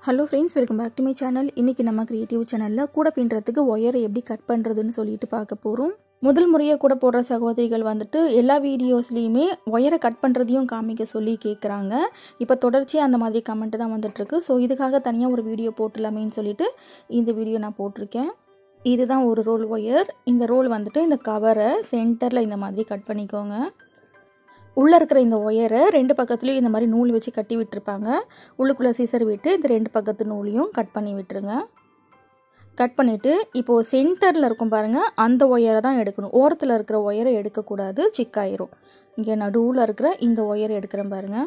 Hello friends, welcome back to my channel. இன்னைக்கு நம்ம creative சேனல்ல கூட பின்றதுக்கு ஒயரை எப்படி கட் பண்றதுன்னு சொல்லிட்டு பார்க்க போறோம். முதல் முறையா கூட போடுற சகோதரிகள் வந்துட்டு எல்லா வீடியோஸ்லயுமே ஒயரை கட் பண்றதையும் காமிக்க சொல்லி கேக்குறாங்க. இப்போ தொடர்ச்சியா அந்த மாதிரி கமெண்ட் தான் வந்துட்டு இருக்கு. சோ இதுக்காக தனியா ஒரு வீடியோ போடலாமேன்னு சொல்லிட்டு இந்த வீடியோ நான் போட்டுருக்கேன். இதுதான் ஒரு ரோல் ஒயர். இந்த ரோல் வந்துட்டு இந்த கவரை சென்டர்ல இந்த மாதிரி கட் பண்ணிக்கோங்க. உள்ள இருக்கிற இந்த ஒயரை ரெண்டு பக்கத்துலயும் இந்த மாதிரி நூல் வச்சு கட்டி விட்டுருப்பாங்க. உள்ளுக்குள்ள சீசர் விட்டு இந்த ரெண்டு பக்கத்து நூலையும் கட் பண்ணி விட்டுருங்க. கட் பண்ணிட்டு இப்போ சென்டர்ல இருக்கும் பாருங்க, அந்த ஒயரை தான் எடுக்கணும். ஓரத்துல இருக்கிற ஒயரை எடுக்கக்கூடாது, சிக்காயிரும். இங்கே நடுவில் இருக்கிற இந்த ஒயரை எடுக்கிறேன் பாருங்க.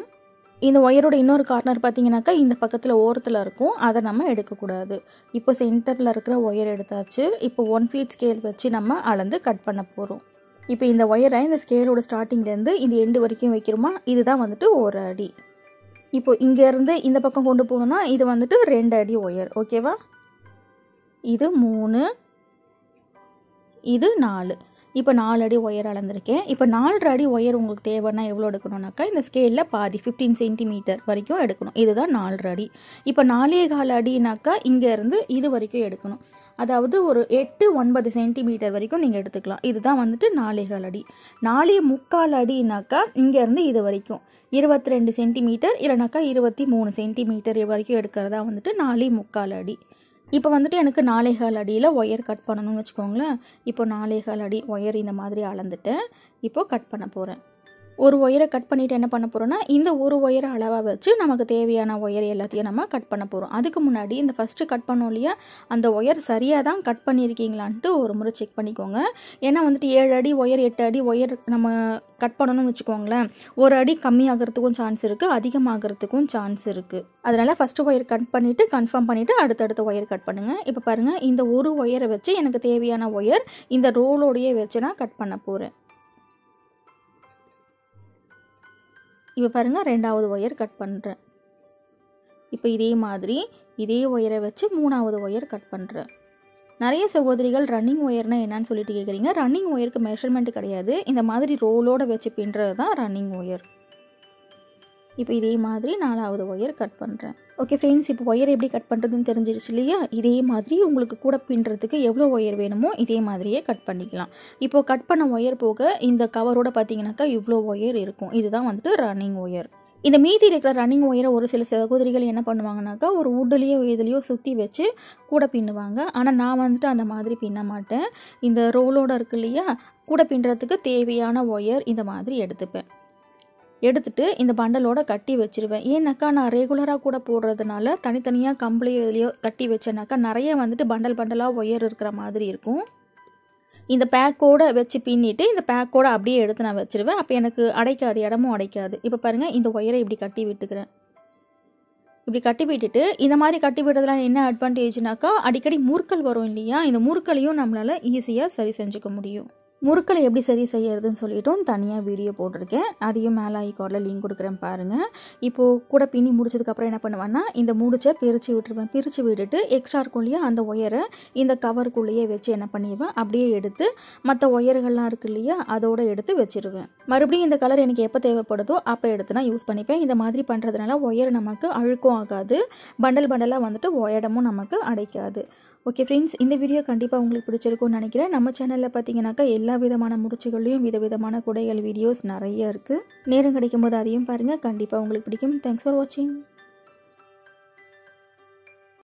இந்த ஒயரோட இன்னொரு கார்னர் பார்த்தீங்கன்னாக்கா இந்த பக்கத்தில் ஓரத்தில் இருக்கும், அதை நம்ம எடுக்கக்கூடாது. இப்போ சென்டரில் இருக்கிற ஒயர் எடுத்தாச்சு. இப்போ 1 feet ஸ்கேல் வச்சு நம்ம அளந்து கட் பண்ண போகிறோம். இப்போ இந்த ஒயரை இந்த ஸ்கேலோட ஸ்டார்டிங்லேருந்து இந்த எண்டு வரைக்கும் வைக்கிறோமா, இதுதான் வந்துட்டு 1 அடி. இப்போ இங்கேருந்து இந்த பக்கம் கொண்டு போகணுன்னா இது வந்துட்டு 2 அடி ஒயர், ஓகேவா? இது 3, இது 4. இப்போ 4 அடி ஒயர் அளந்திருக்கேன். இப்போ 4.5 அடி ஒயர் உங்களுக்கு தேவைன்னா எவ்வளோ எடுக்கணும்னாக்கா இந்த ஸ்கேலில் பாதி 15 சென்டிமீட்டர் வரைக்கும் எடுக்கணும். இதுதான் 4.5 அடி. இப்போ 4.25 அடினாக்கா இங்கேருந்து இது வரைக்கும் எடுக்கணும். அதாவது ஒரு 8-9 சென்டிமீட்டர் வரைக்கும் நீங்கள் எடுத்துக்கலாம். இதுதான் வந்துட்டு 4.25 அடி. 4.25 அடினாக்கா இங்கேருந்து இது வரைக்கும் 22 சென்டிமீட்டர் இல்லைனாக்கா 23 சென்டிமீட்டர் வரைக்கும் எடுக்கிறதா வந்துட்டு 4.25 அடி. இப்போ வந்துட்டு எனக்கு 4.25 அடியில் ஒயர் கட் பண்ணணும்னு வச்சுக்கோங்களேன். இப்போ 4.25 அடி ஒயர் இந்த மாதிரி அளந்துட்டேன். இப்போது கட் பண்ண போகிறேன். ஒரு ஒயரை கட் பண்ணிவிட்டு என்ன பண்ண போகிறோன்னா இந்த ஒரு ஒயரை அளவாக வச்சு நமக்கு தேவையான ஒயர் எல்லாத்தையும் நம்ம கட் பண்ண போகிறோம். அதுக்கு முன்னாடி இந்த ஃபஸ்ட்டு கட் பண்ணோம் இல்லையா, அந்த ஒயர் சரியாக தான் கட் பண்ணியிருக்கீங்களான்ட்டு ஒரு முறை செக் பண்ணிக்கோங்க. ஏன்னா வந்துட்டு 7 அடி ஒயர் 8 அடி ஒயர் நம்ம கட் பண்ணணும்னு வச்சுக்கோங்களேன், 1 அடி கம்மியாகிறதுக்கும் சான்ஸ் இருக்குது, அதிகமாகிறதுக்கும் சான்ஸ் இருக்குது. அதனால் ஃபஸ்ட்டு ஒயர் கட் பண்ணிவிட்டு கன்ஃபார்ம் பண்ணிவிட்டு அடுத்தடுத்த ஒயர் கட் பண்ணுங்கள். இப்போ பாருங்கள், இந்த ஒரு ஒயரை வச்சு எனக்கு தேவையான ஒயர் இந்த ரோலோடையே வச்சு நான் கட் பண்ண போகிறேன். இப்போ பாருங்கள், 2வது ஒயர் கட் பண்ணுறேன். இப்போ இதே மாதிரி இதே ஒயரை வச்சு 3வது ஒயர் கட் பண்ணுறேன். நிறைய சகோதரிகள் ரன்னிங் ஒயர்னால் என்னன்னு சொல்லிட்டு கேட்குறீங்க. ரன்னிங் ஒயருக்கு மெஷர்மெண்ட் கிடையாது, இந்த மாதிரி ரோலோடு வச்சு பின்னுறது தான் ரன்னிங் ஒயர். இப்போ இதே மாதிரி 4வது ஒயர் கட் பண்ணுறேன். ஓகே ஃப்ரெண்ட்ஸ், இப்போ ஒயர் எப்படி கட் பண்ணுறதுன்னு தெரிஞ்சிருச்சு இல்லையா? இதே மாதிரி உங்களுக்கு கூட பின்னுறதுக்கு எவ்வளோ ஒயர் வேணுமோ இதே மாதிரியே கட் பண்ணிக்கலாம். இப்போது கட் பண்ண ஒயர் போக இந்த கவரோட பார்த்தீங்கன்னாக்கா இவ்வளோ ஒயர் இருக்கும். இதுதான் வந்துட்டு ரன்னிங் ஒயர். இந்த மீதி இருக்கிற ரன்னிங் ஒயரை ஒரு சில சகோதரிகள் என்ன பண்ணுவாங்கனாக்கா ஒரு வுட்லேயோ இதுலேயோ சுற்றி வச்சு கூட பின்னுவாங்க. ஆனால் நான் வந்துட்டு அந்த மாதிரி பின்ன மாட்டேன். இந்த ரோலோடு இருக்கு இல்லையா, கூட பின்னுறதுக்கு தேவையான ஒயர் இந்த மாதிரி எடுத்துப்பேன். எடுத்துட்டு இந்த பண்டலோட கட்டி வச்சிருவேன். ஏன்னாக்கா நான் ரெகுலராக கூட போடுறதுனால தனித்தனியாக கம்பளியோ இதுலையோ கட்டி வச்சேனாக்கா நிறைய வந்துட்டு பண்டலாக ஒயர் இருக்கிற மாதிரி இருக்கும். இந்த பேக்கோட வச்சு பின்னிட்டு இந்த பேக்கோட அப்படியே எடுத்து நான் வச்சிருவேன். அப்போ எனக்கு அடைக்காது, இடமும் அடைக்காது. இப்போ பாருங்கள், இந்த ஒயரை இப்படி கட்டி விட்டுக்கிறேன். இப்படி கட்டி விட்டுட்டு இந்த மாதிரி கட்டி விடுறதுலாம் என்ன அட்வான்டேஜ்னாக்கா அடிக்கடி முறுக்கல் வரும் இல்லையா, இந்த முறுக்கலையும் நம்மளால் ஈஸியாக சரி செஞ்சுக்க முடியும். முறுக்களை எப்படி சரி செய்யறதுன்னு சொல்லிட்டும் தனியாக வீடியோ போட்டிருக்கேன். அதையும் மேலே ஐகார்டில் லிங்க் கொடுக்குறேன் பாருங்கள். இப்போது கூட பின்னி முடிச்சதுக்கப்புறம் என்ன பண்ணுவேன்னா இந்த முடிச்சை பிரித்து விட்டுருவேன். பிரித்து விட்டுட்டு எக்ஸ்ட்ரா இருக்கும் இல்லையா அந்த ஒயரை இந்த கவருக்குள்ளேயே வச்சு என்ன பண்ணிடுவேன், அப்படியே எடுத்து மற்ற ஒயர்கள்லாம் இருக்குது இல்லையா அதோடு எடுத்து வச்சிருவேன். மறுபடியும் இந்த கலர் எனக்கு எப்போ தேவைப்படுதோ அப்போ எடுத்து நான் யூஸ் பண்ணிப்பேன். இந்த மாதிரி பண்ணுறதுனால ஒயர் நமக்கு அழுக்கும் ஆகாது, பண்டலாக வந்துட்டு இடமும் நமக்கு அடைக்காது. ஓகே ஃப்ரெண்ட்ஸ், இந்த வீடியோ கண்டிப்பாக உங்களுக்கு பிடிச்சிருக்கும்னு நினைக்கிறேன். நம்ம சேனலில் பார்த்தீங்கன்னாக்கா எல்லா விதமான முடிச்சுகள்லையும் விதவிதமான குடைகள் வீடியோஸ் நிறைய இருக்குது. நேரம் கிடைக்கும் போது அதையும் பாருங்கள், கண்டிப்பாக உங்களுக்கு பிடிக்கும். தேங்க்ஸ் ஃபார் வாட்சிங்.